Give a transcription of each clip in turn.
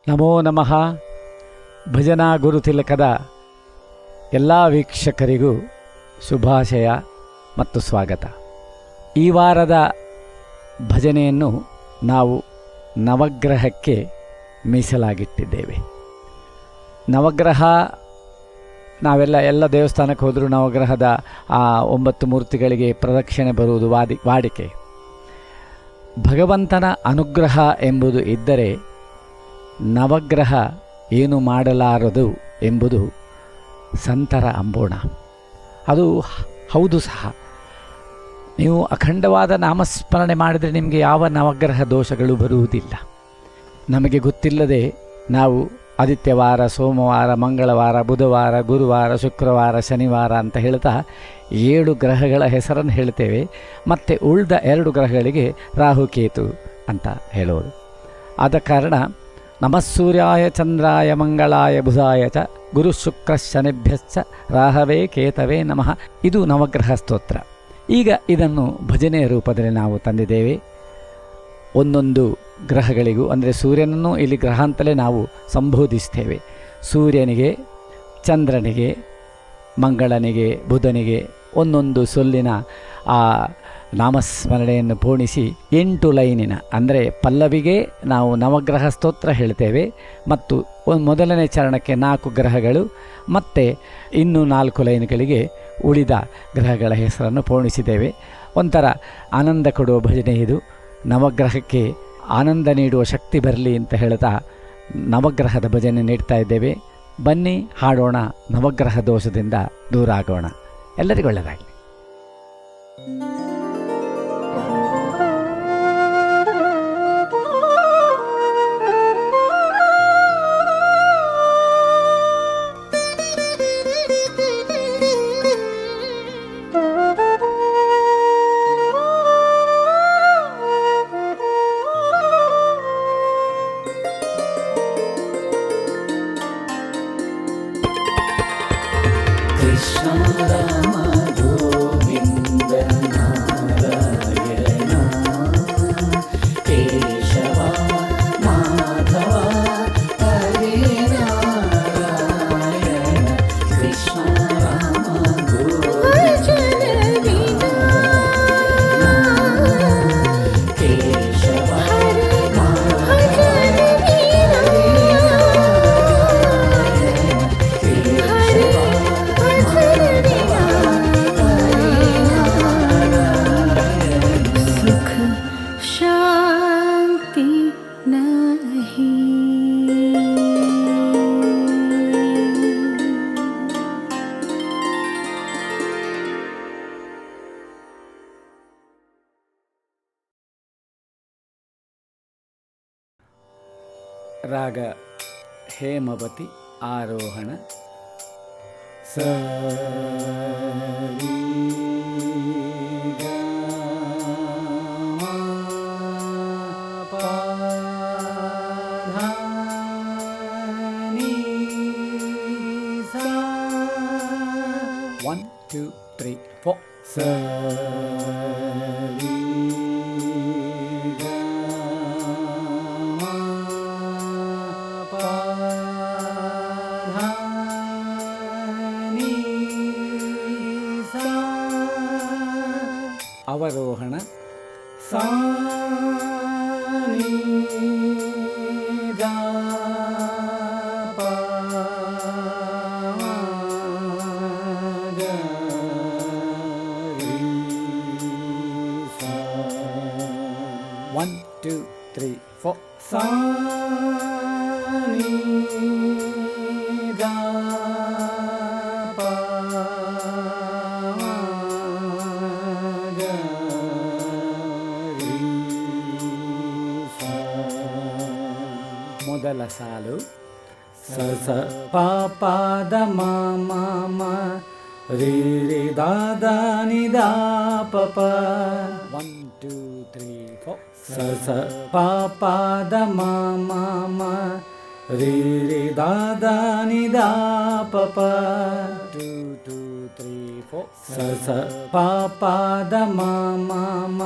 ನಮೋ ನಮಃ. ಭಜನಾ ಗುರುತಿಲಕದ ಎಲ್ಲ ವೀಕ್ಷಕರಿಗೂ ಶುಭಾಶಯ ಮತ್ತು ಸ್ವಾಗತ. ಈ ವಾರದ ಭಜನೆಯನ್ನು ನಾವು ನವಗ್ರಹಕ್ಕೆ ಮೀಸಲಾಗಿಟ್ಟಿದ್ದೇವೆ. ನವಗ್ರಹ ಎಲ್ಲ ದೇವಸ್ಥಾನಕ್ಕೆ ಹೋದರೂ ನವಗ್ರಹದ ಆ 9 ಮೂರ್ತಿಗಳಿಗೆ ಪ್ರದಕ್ಷಿಣೆ ಬರುವುದು ವಾಡಿಕೆ. ಭಗವಂತನ ಅನುಗ್ರಹ ಎಂಬುದು ಇದ್ದರೆ ನವಗ್ರಹ ಏನು ಮಾಡಲಾರದು ಎಂಬುದು ಸಂತರ ಅಂಬೋಣ. ಅದು ಹೌದು ಸಹ. ನೀವು ಅಖಂಡವಾದ ನಾಮಸ್ಮರಣೆ ಮಾಡಿದರೆ ನಿಮಗೆ ಯಾವ ನವಗ್ರಹ ದೋಷಗಳು ಬರುವುದಿಲ್ಲ. ನಮಗೆ ಗೊತ್ತಿಲ್ಲದೆ ನಾವು ಆದಿತ್ಯವಾರ, ಸೋಮವಾರ, ಮಂಗಳವಾರ, ಬುಧವಾರ, ಗುರುವಾರ, ಶುಕ್ರವಾರ, ಶನಿವಾರ ಅಂತ ಹೇಳ್ತಾ 7 ಗ್ರಹಗಳ ಹೆಸರನ್ನು ಹೇಳ್ತೇವೆ. ಮತ್ತು ಉಳಿದ 2 ಗ್ರಹಗಳಿಗೆ ರಾಹುಕೇತು ಅಂತ ಹೇಳೋದು. ಆದ ಕಾರಣ ನಮಃಸೂರ್ಯಾಯ ಚಂದ್ರಾಯ ಮಂಗಳಾಯ ಬುಧಾಯ ಚ ಗುರು ಶುಕ್ರ ಶನಿಭ್ಯಶ್ಚ ರಾಹವೇ ಕೇತವೇ ನಮಃ. ಇದು ನವಗ್ರಹ ಸ್ತೋತ್ರ. ಈಗ ಇದನ್ನು ಭಜನೆಯ ರೂಪದಲ್ಲಿ ನಾವು ತಂದಿದ್ದೇವೆ. ಒಂದೊಂದು ಗ್ರಹಗಳಿಗೂ, ಅಂದರೆ ಸೂರ್ಯನನ್ನು ಇಲ್ಲಿ ಗ್ರಹ ಅಂತಲೇ ನಾವು ಸಂಬೋಧಿಸ್ತೇವೆ. ಸೂರ್ಯನಿಗೆ, ಚಂದ್ರನಿಗೆ, ಮಂಗಳನಿಗೆ, ಬುಧನಿಗೆ ಒಂದೊಂದು ಸೊಲ್ಲಿನ ಆ ನಾಮಸ್ಮರಣೆಯನ್ನು ಪೋಣಿಸಿ 8 ಲೈನಿನ, ಅಂದರೆ ಪಲ್ಲವಿಗೆ ನಾವು ನವಗ್ರಹ ಸ್ತೋತ್ರ ಹೇಳ್ತೇವೆ. ಮತ್ತು ಮೊದಲನೇ ಚರಣಕ್ಕೆ 4 ಗ್ರಹಗಳು, ಮತ್ತು ಇನ್ನೂ 4 ಲೈನ್ಗಳಿಗೆ ಉಳಿದ ಗ್ರಹಗಳ ಹೆಸರನ್ನು ಪೋಣಿಸಿದ್ದೇವೆ. ಒಂಥರ ಆನಂದ ಕೊಡುವ ಭಜನೆ ಇದು. ನವಗ್ರಹಕ್ಕೆ ಆನಂದ ನೀಡುವ ಶಕ್ತಿ ಬರಲಿ ಅಂತ ಹೇಳ್ತಾ ನವಗ್ರಹದ ಭಜನೆ ನೀಡ್ತಾ ಇದ್ದೇವೆ. ಬನ್ನಿ ಹಾಡೋಣ, ನವಗ್ರಹ ದೋಷದಿಂದ ದೂರ ಆಗೋಣ. ಎಲ್ಲರಿಗೂ ಒಳ್ಳೆಯದಾಗಲಿ. ರಾಗ ಹೇಮವತಿ, ಆರೋಹಣ. ಸ One, two, three, four. ಅವರೋಹಣ. ಸಾ ನಿ ದ ಪ ಗ ರಿ ಸಾ. 1, 2, 3, 4. ಸಾ ನಿ ದ ಪ ಮೊದಲ ಸಾಲು. ಸ ಸ ಪ ಪ ದ ಮ ಮ ಮ ರಿ ರಿ ದ ದ ನಿ ದ ಪ ಪ. 1, 2, 3, 4. ಸ ಸ ಪ ಪ ದ ಮ ಮ ಮ ರಿ ರಿ ದ ದ ನಿ ದ ಪ ಪ. 2, 2, 3, 4. ಸ ಸ ಪ ಪ ದ ಮ ಮ ಮ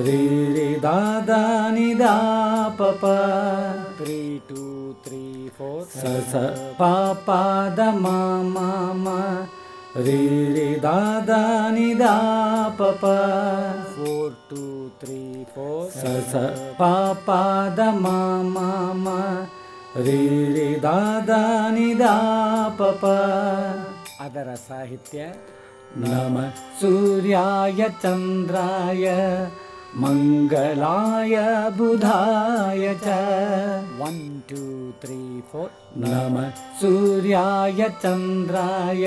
ರಿ ರಿ ದ ದ ನಿ ದ ಪ ಪ. 3, 3 2 3 4 ಸ ಸ ಪ ಪ ದ ಮ ಮ ಮ ರಿ ರಿ ದ ದ ನಿ ದ ಪ ಪ 4 2 3 4 ಸ ಸ ಪ ಪ ದ ಮ ಮ ಮ ರಿ ರಿ ದ ದ ನಿ ದ ಪ ಪ. ಅದರ ಸಾಹಿತ್ಯ ನಮ ಸೂರ್ಯಾಯ ಚಂದ್ರಾಯ ಮಂಗಳಾಯ ಬುಧಾಯ ಚ. 1 2 3 4 ನಮ ಸೂರ್ಯಾಯ ಚಂದ್ರಾಯ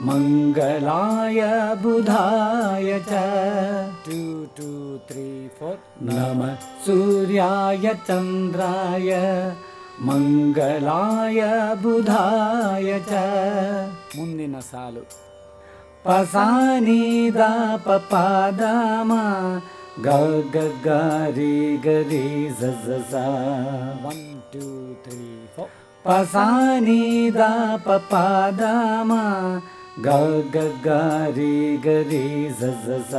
ಮಂಗಳಾಯ ಬುಧಾಯ ಚ. 2 2 3 4 ನಮ ಸೂರ್ಯಾಯ ಚಂದ್ರಾಯ ಮಂಗಳಾಯ ಬುಧಾಯ ಚ. ಮುಂದಿನ ಸಾಲು ಪಸಾನಿ ದ ಪ ಪ ದ ಮ ಗ ಗ ಗ ರಿ ಗ ರಿ ಸ ಸ ಸ. 1 2 3 4 ಪಸಾನಿ ದ ಪ ಪ ದ ಮ ಗ ಗ ಗ ರಿ ಗ ರಿ ಸ ಸ ಸ.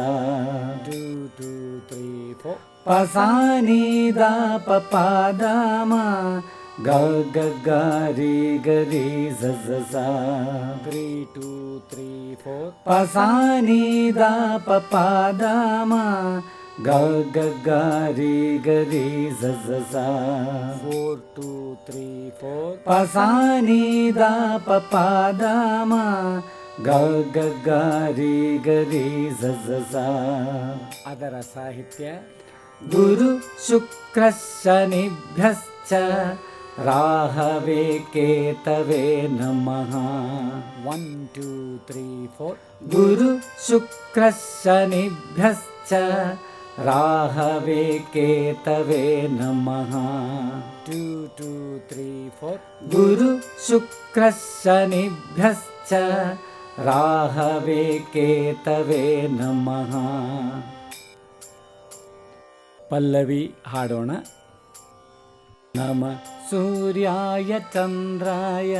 2 2 3 4 ಪಸಾನಿ ದ ಪ ಪ ದ ಮ ಗ ಗ ಗ ರಿ ಗ ರಿ ಸ ಸ ಸ. 3 2 3 4 ಪಸಾನಿ ದ ಪ ಪ ದ ಮ ಗ ಗ ಗ ರಿ ಗ ರಿ ಸ ಸ ಸ. 4 2 3 4 ಪಸಾನಿ ದ ಪ ಪ ದ ಮ ಗ ಗ ಗ ರಿ ಗ ರಿ ಸ ಸ ಸ. ಅದರ ಸಾಹಿತ್ಯ ಗುರು ಶುಕ್ರ ಶನಿಭ್ಯಶ್ಚ ರಾಹವೇ ಕೇತವೇ ನಮಃ. 1 2 3 4 ಗುರು ಶುಕ್ರ ಶನಿಭ್ಯಶ್ಚ ರಾಹವೇ ಕೇತವೇ ನಮಃ. 2 2 3 4 ಗುರು ಶುಕ್ರ ಶನಿಭ್ಯಶ್ಚ ರಾಹವೇ ಕೇತವೇ ನಮಃ. ಪಲ್ಲವಿ ಹಾಡೋಣ. ನಮ ಸೂರ್ಯಾಯ ಚಂದ್ರಾಯ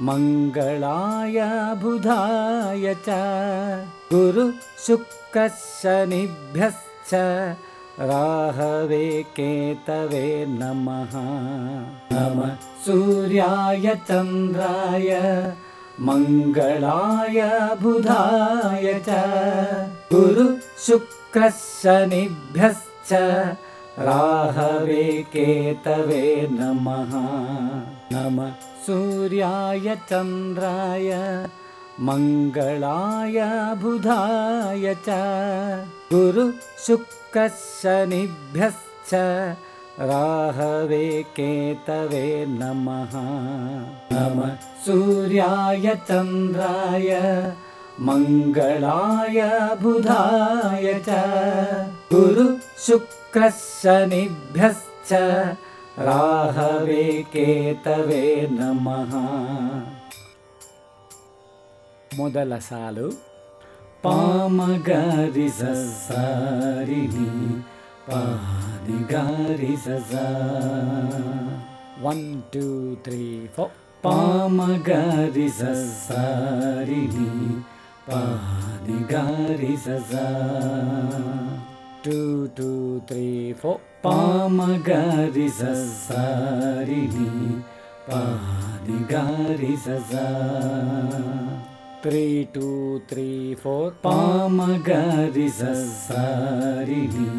ಮಂಗಳಾಯ ಬುಧಾಯ ಚ. ಗುರು ಶುಕ್ರ ಶನಿಭ್ಯಶ್ಚ ರಾಹವೇ ಕೇತವೇ ನಮಃ. ನಮ ಸೂರ್ಯಾಯ ಚಂದ್ರಾಯ ಮಂಗಳಾಯ ಬುಧಾಯ ಚ. ಗುರು ಶುಕ್ರ ಶನಿಭ್ಯಶ್ಚ ರಾಹವೇ ಕೇತವೇ ನಮಃ. ನಮ ಸೂರ್ಯಾಯ ಚಂದ್ರಾಯ ಮಂಗಳಾಯ ಬುಧಾಯ ಚ. ಗುರು ಶುಕ್ರ ಶನಿಭ್ಯಶ್ಚ ರಾಹವೇ ಕೇತವೇ ನಮಃ. ನಮ ಸೂರ್ಯಾಯ ಚಂದ್ರಾಯ ಮಂಗಳಾಯ ಬುಧಾಯ ಚ. ಗುರು ಶುಕ್ರ ಶನಿಭ್ಯಶ್ಚ ರಾಹವೇ ಕೇತವೇ ನಮಃ. ಮೊದಲ ಸಾಲು ಪಾಮಗರಿ ಸರಿನಿ ಪಾನಿ ಗರಿ ಸಸ. 1 2 3 4 ಪಾಮಗರಿ ಸರಿನಿ ಪಾನಿ ಗರಿ ಸಸ. 2 2 3 4 ಪಾಮಗರಿ ಸರಿನಿ ಪಾನಿ ಗರಿ ಸಸ. 3 2 3 4 ಪಾಮಗರಿ ಸರಿನಿ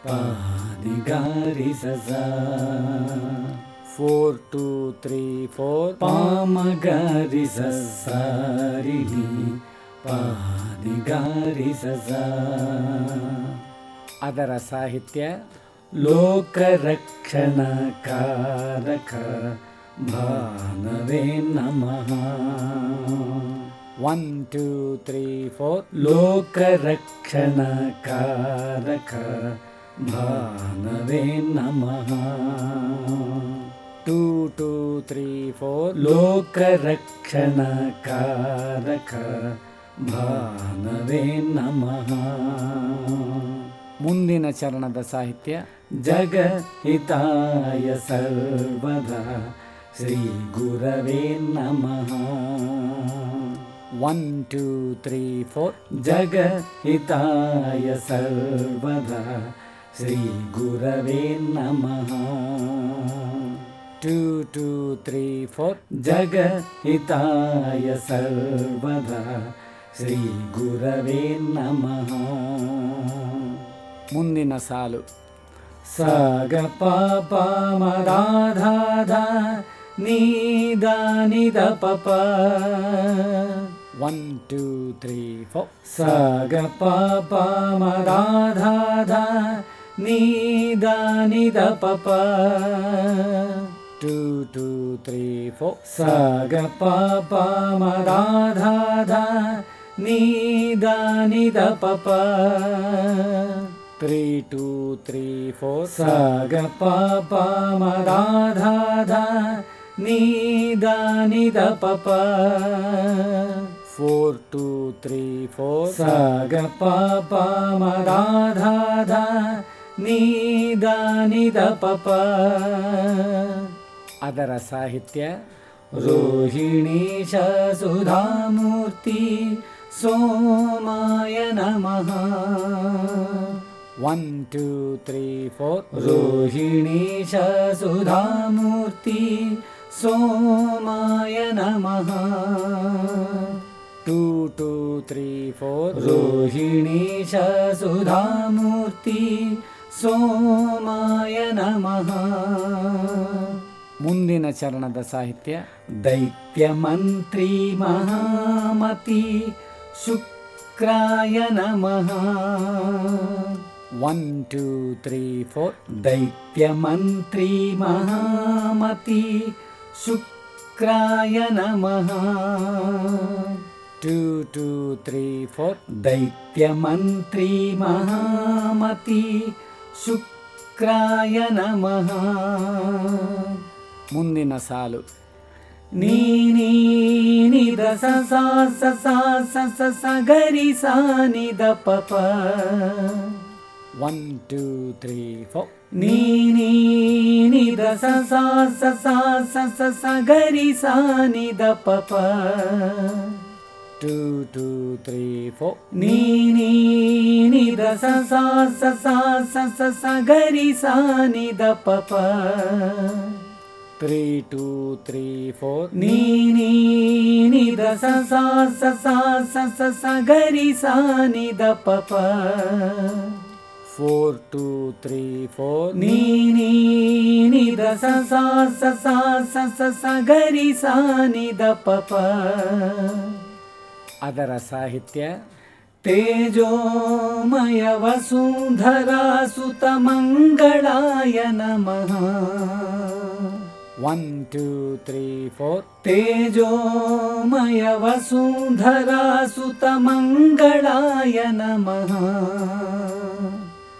ಪಾನಿ ಗರಿ ಸಸ. 4 2 3 4 ಪಾಮಗರಿ ಸರಿನಿ ಪಾನಿ ಗರಿ ಸಸ. ಅದರ ಸಾಹಿತ್ಯ ಲೋಕರಕ್ಷಣಕಾರಕ ಭಾನವೇ ನಮಃ. 1 2 3 4 ಲೋಕರಕ್ಷಣಕಾರಕ ಭಾನವೇ ನಮಃ. 2 2 3 4 ಲೋಕರಕ್ಷಣಕಾರಕ ಭಾನವೇ ನಮಃ. ಮುಂದಿನ ಚರಣದ ಸಾಹಿತ್ಯ ಜಗಹಿತಾಯ ಸರ್ವದಾ ಶ್ರೀ ಗುರವೇ ನಮಃ. 1 2 3 4 ಜಗಹಿತಾಯ ಸರ್ವದಾ ಶ್ರೀ ಗುರವೇ ನಮಃ. 2 2 3 4. ಜಗಹಿತಾಯ ಸರ್ವದಾ ಶ್ರೀ ಗುರವೇ ನಮಃ. ಮುಂದಿನ ಸಾಲು. ಸ ಗ ಪ ಪ ಮ ದ ಧ ಧ ನೀ ದ ನಿ ದ ಪ ಪ. 1 2 3 4. ಸ ಗ ಪ ಪ ಮ ದ ಧ ಧ ನೀ ದ ನಿ ದ ಪ ಪ. 2 2 3 4. ಸ ಗ ಪ ಪ ಮ ದ ಧ ಧ ನೀ ದ ನಿ ದ ಪ ಪ. 3 2 3 4. ಸ ಗ ಪ ಪ ಮ ದ ಧ ಧ ನೀ ದ ನಿ ದ ಪ ಪ. 4 2 3 4. ಸ ಗ ಪ ಪ ಮ ದ ಧ ಧ ನೀ ದ ನಿ ದ ಪ ಪ. ಅದರ ಸಾಹಿತ್ಯ. ರೋಹಿಣೀಶ ಸುಧಾಮೂರ್ತಿ ಸೋಮಾಯ ನಮಃ. 1 2 3 4. ರೋಹಿಣೀಶ ಸುಧಾಮೂರ್ತಿ ಸೋಮಾಯ ನಮಃ. 2 2 3 4. ರೋಹಿಣೀಶ ಸುಧಾಮೂರ್ತಿ ಸೋಮಾಯ ನಮಃ. ಮುಂದಿನ ಚರಣದ ಸಾಹಿತ್ಯ. ದೈತ್ಯ ಮಂತ್ರಿ ಮಹಾಮತಿ ಶುಕ್ರಾಯ ನಮಃ. 1 2 3 4. ದೈತ್ಯ ಮಂತ್ರಿ ಮಹಾಮತಿ ಶುಕ್ರಾಯ ನಮಃ. 2 2 3 4. ದೈತ್ಯ ಮಂತ್ರಿ ಮಹಾಮತಿ ಶುಕ್ರಾಯ ನಮಃ. ಮುಂದಿನ ಸಾಲು. ನೀ ನೀ ನಿ ದ ಸ ಸ ಸ ಸ ಸ ಸ ಸ ಗರಿ ಸ ನಿ ದ ಪ ಪ. 1 2 3 4. ನೀ ನೀ ನಿ ದ ಸ ಸ ಸ ಸ ಸ ಸ ಸ ಗರಿ ಸ ನಿ ದ ಪ ಪ. 2 2 3 4. ನೀ ನೀ ನಿ ದ ಸ ಸ ಸ ಸ ಸ ಸ ಸ ಗರಿ ಸ ನಿ ದ ಪ ಪ. 3 2 3 4. ನೀ ನೀ ನಿ ದ ಸ ಸ ಸ ಸ ಸ ಸ ಸ ಗರಿ ಸ ನಿ ದ ಪ ಪ. 4 2 3 4. ನೀ ನೀ ನಿ ದ ಸ ಸ ಸ ಸ ಸ ಸ ಸ ಗರಿ ಸ ನಿ ದ ಪ ಪ. ಅದರ ಸಾಹಿತ್ಯ. ತೇಜೋಮಯ ವಸುಂಧರಾ ಸುತ ಮಂಗಳಾಯ ನಮಃ. 1 2 3 4. ತೇಜೋಮಯ ವಸುಂಧರಾ ಸುತ ಮಂಗಳಾಯ ನಮಃ.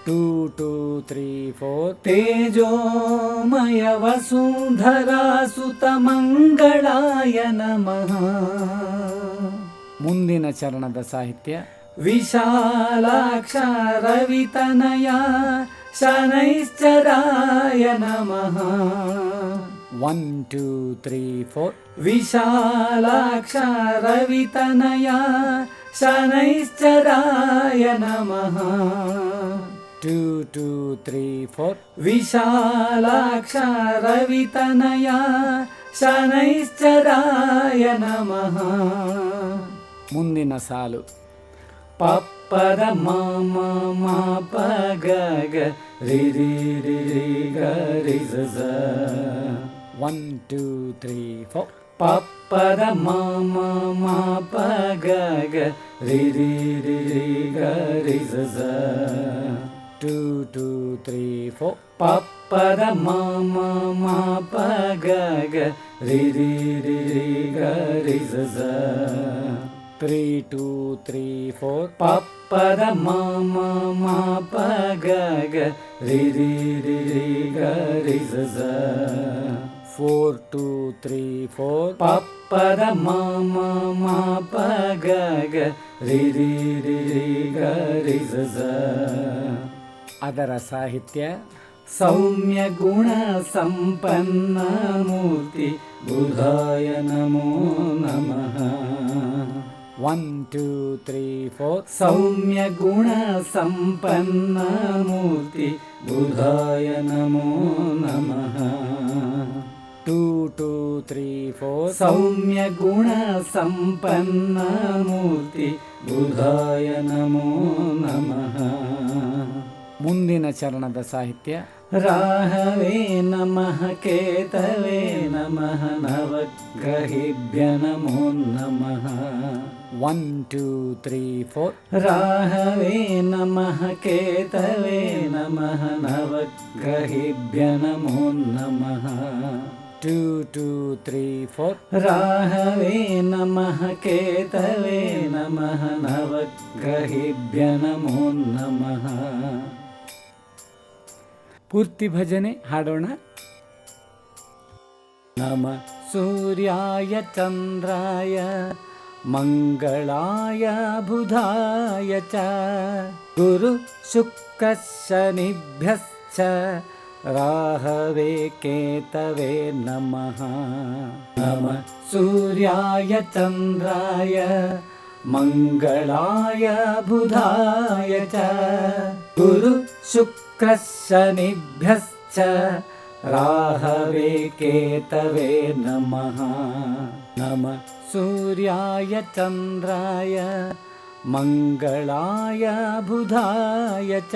2 2 3 4. ತೇಜೋಮಯ ವಸುಂಧರಾ ಸುತ ಮಂಗಳಾಯ ನಮಃ. ಮುಂದಿನ ಚರಣದ ಸಾಹಿತ್ಯ. ವಿಶಾಲಾಕ್ಷ ರವಿತನಯ ಶನೈಶ್ಚರಾಯ ನಮಃ. 1 2 3 4. ವಿಶಾಲಾಕ್ಷ ರವಿತನಯ ಶನೈಶ್ಚರಾಯ ನಮಃ. 2 2 3 4. ವಿಶಾಲಾಕ್ಷ ರವಿತನಯ ಶನೈಶ್ಚರಾಯ ನಮಃ. ಮುಂದಿನ ಸಾಲು. ಪಪ್ಪದ ಮ ಮ ಮ ಪ ಗ ಗ ರಿ ರಿ ರಿ ರಿ ಗ ರಿ ಸ ಸ. 1 2 3 4. ಪಪ್ಪದ ಮ ಮ ಮ ಪ ಗ ಗ ರಿ ರಿ ರಿ ರಿ ಗ ರಿ ಸ ಸ. 2 2 3 4. ಪಪ್ಪದ ಮ ಮ ಮ ಪ ಗ ಗ ರಿ ರಿ ರಿ ರಿ ಗ ರಿ ಸ ಸ. 3 2 3 4. ಪಪ್ಪದ ಮ ಮ ಮ ಪ ಗ ಗ ರಿ ರಿ ರಿ ರಿ ಗ ರಿ ಸ ಸ. 4 2 3 4. ಪಪ್ಪದ ಮ ಮ ಮ ಪ ಗ ಗ ರಿ ರಿ ರಿ ರಿ ಗ ರಿ ಸ ಸ. ಅದರ ಸಾಹಿತ್ಯ. ಸೌಮ್ಯ ಗುಣ ಸಂಪನ್ನ ಮೂರ್ತಿ ಬುಧಾಯ ನಮೋ ನಮಃ. 1 2 3 4 ಸೌಮ್ಯ ಗುಣ ಸಂಪನ್ನ ಮೂರ್ತಿ ಬುಧಾಯ ನಮೋ ನಮಃ 2 2 3 4 ಸೌಮ್ಯ ಗುಣ ಸಂಪನ್ನ ಮೂರ್ತಿ ಬುಧಾಯ ನಮೋ ನಮಃ ಮುಂದಿನ ಚರಣದ ಸಾಹಿತ್ಯ ರಾಹವೇ ನಮಃ ಕೇತವೇ ನಮಃ ನವಗ್ರಹೇಭ್ಯ ನಮೋ ನಮಃ 1 2 3 4 ರಾಹವೇ ನಮಃ ಕೇತವೇ ನಮಃ ನವಗ್ರಹೇಭ್ಯ ನಮೋ ನಮಃ 2 2 3 4 ರಾಹವೇ ನಮಃ ಕೇತವೇ ನಮಃ ನವಗ್ರಹೇಭ್ಯ ನಮೋ ನಮಃ ಪೂರ್ತಿ ಭಜನೆ ಹಾಡೋಣ. ನಮ ಸೂರ್ಯಾಯ ಚಂದ್ರಾಯ ಮಂಗಳಾಯ ಬುಧಾಯ ಚ ಗುರು ಶುಕ್ರ ಶನಿಭ್ಯಶ್ಚ ರಾಹವೇ ಕೇತವೇ ನಮಃ. ನಮ ಸೂರ್ಯಾಯ ಚಂದ್ರಾಯ ಮಂಗಳಾಯ ಬುಧಾಯ ಚ ಗುರು ಶುಕ್ರ ಶನಿಭ್ಯಶ್ಚ ರಾಹವೇ ಕೇತವೇ ನಮಃ. ನಮ ಸೂರ್ಯಾಯ ಚಂದ್ರಾಯ ಮಂಗಳಾಯ ಬುಧಾಯ ಚ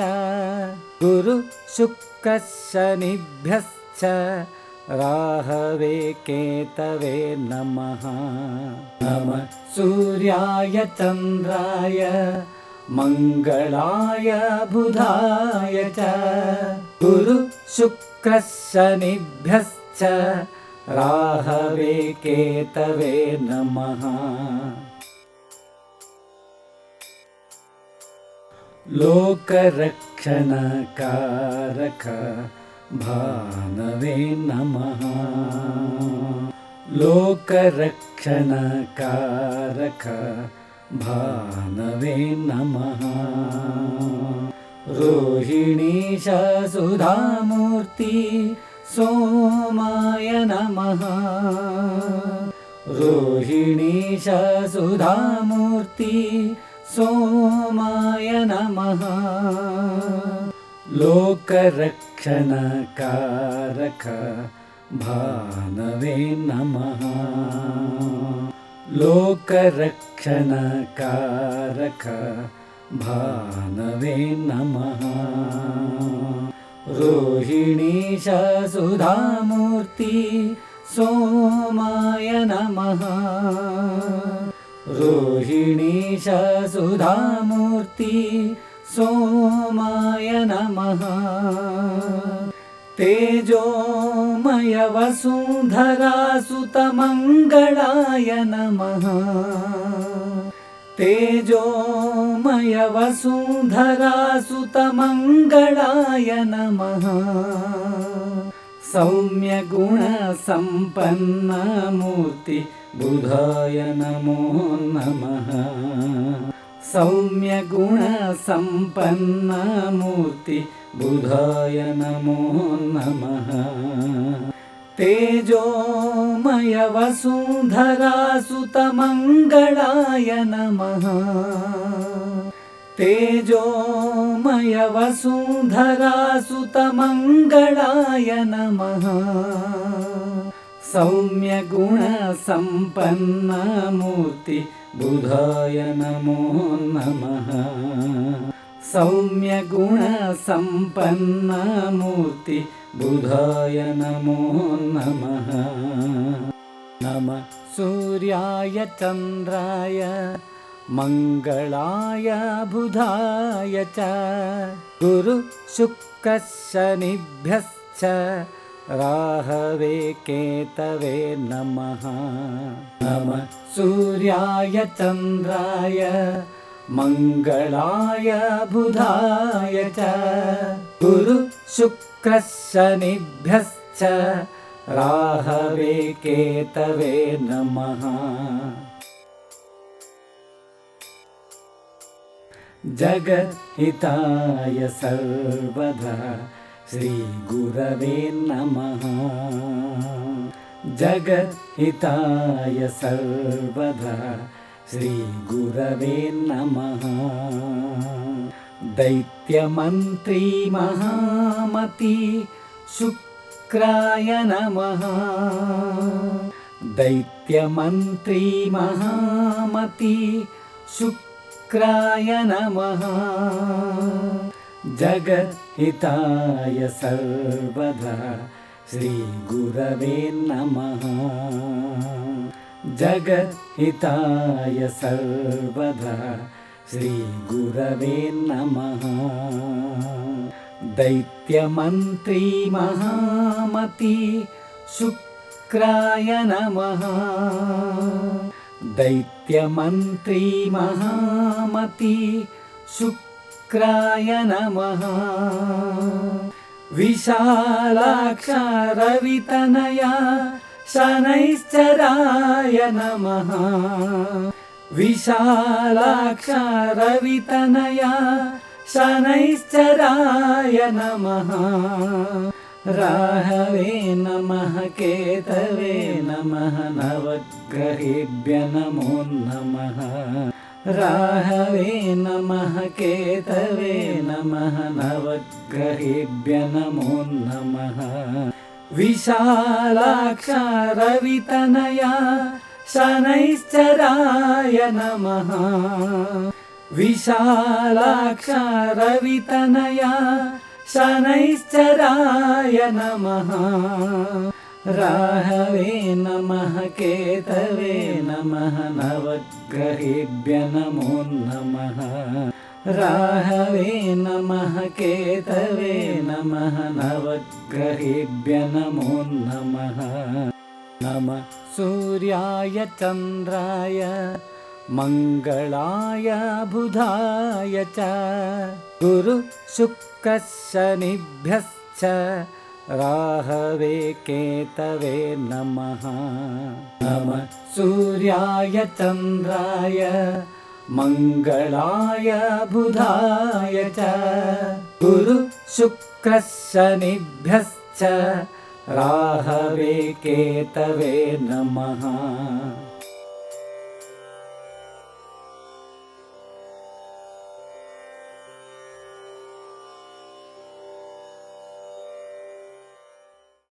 ಗುರು ಶುಕ್ರ ಶನಿಭ್ಯಶ್ಚ ರಾಹವೇ ಕೇತವೇ ನಮಃ. ನಮ ಸೂರ್ಯಾಯ ಚಂದ್ರಾಯ ಮಂಗಳಾಯ ಬುಧಾಯ ಚ ಗುರು ಶುಕ್ರ ಶನಿಭ್ಯಶ್ಚ ರಾಹವೇ ಕೇತವೇ ನಮಃ. ಲೋಕರಕ್ಷಣಕಾರಕ ಭಾನವೇ ನಮಃ. ಲೋಕರಕ್ಷಣಕಾರಕ ಭಾನವೇ ನಮಃ. ರೋಹಿಣೀಶ ಸುಧಾಮೂರ್ತಿ ಸೋಮಾಯ ನಮಃ. ರೋಹಿಣೀಶ ಸುಧಾಮೂರ್ತಿ ಸೋಮಾಯ ನಮಃ. ಲೋಕರಕ್ಷಣಕಾರಕ ಭಾನವೇ ನಮಃ. ಲೋಕರಕ್ಷಣಕಾರಕ ಭಾನವೇ ನಮಃ. ರೋಹಿಣೀಶ ಸುಧಾಮೂರ್ತಿ ಸೋಮಾಯ ನಮಃ. ರೋಹಿಣೀಶ ಸುಧಾಮೂರ್ತಿ ಸೋಮಾಯ ನಮಃ. ತೇಜೋಮಯ ವಸುಂಧರಾ ಸುತಮಂಗಳಾಯ ನಮಃ. ತೇಜೋಮಯ ವಸುಂಧರಾ ಸುತಮಂಗಳಾಯ ನಮಃ. ಸೌಮ್ಯ ಗುಣ ಸಂಪನ್ನ ಮೂರ್ತಿ ಬುಧಾಯ ನಮೋ ನಮಃ. ಸೌಮ್ಯ ಗುಣ ಸಂಪನ್ನ ಮೂರ್ತಿ ಬುಧಾಯ ನಮೋ ನಮಃ. ತೇಜೋಮಯ ವಸುಂಧರಾ ಸುತಮಂಗಳಾಯ ನಮಃ. ತೇಜೋಮಯ ವಸುಂಧರಾ ಸುತಮಂಗಳಾಯ ನಮಃ. ಸೌಮ್ಯ ಗುಣ ಸಂಪನ್ನ ಮೂರ್ತಿ ಬುಧಾಯ ನಮೋ ನಮಃ. ಸೌಮ್ಯ ಗುಣ ಸಂಪನ್ನ ಮೂರ್ತಿ ಬುಧಾಯ ನಮೋ ನಮಃ. ನಮ ಸೂರ್ಯಾಯ ಚಂದ್ರಾಯ ಮಂಗಳಾಯ ಬುಧಾಯ ಚ ಗುರು ಶುಕ್ರ ಶನಿಭ್ಯಶ್ಚ ರಾಹವೇ ಕೇತವೇ ನಮಃ. ನಮ ಸೂರ್ಯಾಯ ಚಂದ್ರಾಯ ಮಂಗಳಾಯ ಬುಧಾಯ ಚ ಗುರು ಶುಕ್ರ ಶನಿಭ್ಯಶ್ಚ ರಾಹವೇ ಕೇತವೇ ನಮಃ. ಜಗದ್ಹಿತಾಯ ಸರ್ವದಾ ಶ್ರೀ ಗುರವೇ ನಮಃ. ಜಗದ್ಹಿತಾಯ ಸರ್ವದಾ श्रीगुरवे नमः। दैत्यमन्त्री महामती शुक्राय नमः। दैत्यमन्त्री महामती शुक्राय नमः। जगद्हिताय सर्वदा श्रीगुरवे नमः। जगद्हिताय सर्वदा श्रीगुरवे नमः। दैत्यमन्त्री महामती शुक्राय नमः। दैत्यमन्त्री महामती शुक्राय नमः। विशालाक्ष रवितनया शनैश्चराय नमः। विशालाक्ष रवितनया शनैश्चराय नमः। राहवे नमः केतवे नमः। नवग्रहेभ्य नमो नमः। राहवे नमः केतवे नमः। नवग्रहेभ्य नमो नमः। विशालाक्ष रवितनया शनैश्चराय नमः। विशालाक्ष रवितनया शनैश्चराय नमः। राहवे नमः केतवे नमः। नवग्रहेभ्य नमो नमः। राहवे नमः केतवे नमः। नवग्रहेभ्य नमो नमः। नमः सूर्याय चन्द्राय मङ्गलाय बुधाय च गुरु शुक्र शनिभ्यश्च राहवे केतवे नमः। नमः सूर्याय चन्द्राय मङ्गलाय बुधाय च गुरु शुक्र शनिभ्यश्च राहवे केतवे नमः।